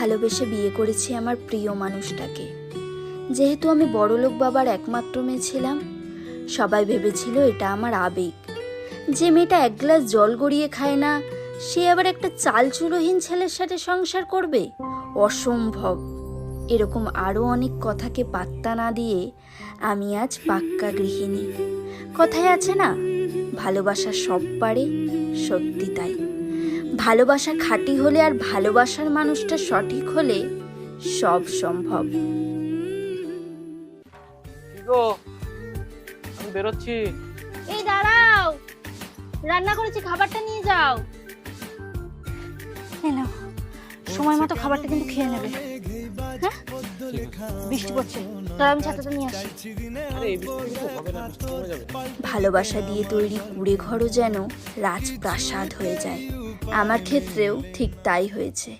ভালোবেসে বিয়ে করেছি আমার প্রিয় মানুষটাকে। যেহেতু আমি বড়লোক বাবার একমাত্র মেয়ে ছিলাম, সবাই ভেবেছিল এটা আমার আবেগ। যে মেয়েটা এক গ্লাস জল গড়িয়ে খায় না, সে আবার একটা চালচুলোহীন ছেলের সাথে সংসার করবে, অসম্ভব। এরকম আরও অনেক কথাকে পাত্তা না দিয়ে আমি আজ পাক্কা গৃহিণী। কথায় আছে না, ভালোবাসা সব পারে, সত্যি তাই। ভালোবাসা খাঁটি হলে আর ভালোবাসার মানুষটা সঠিক হলে সব সম্ভব। আমি বেরোচ্ছি। এই দাঁড়াও, রান্না করেছি, খাবারটা নিয়ে যাও। এই নাও, সময় মতো খাবারটা কিন্তু খেয়ে নেবে। হ্যাঁ, বৃষ্টি পড়ছে, তাহলে আমি ছাতাটা নিয়ে আসি। আরে এই বৃষ্টি তো হবে না, বৃষ্টি কমে যাবে। ভালোবাসা দিয়ে তৈরি কুঁড়ে ঘরও যেন রাজপ্রাসাদ হয়ে যায়। আমার ক্ষেত্রেও ঠিক তাই হয়েছে।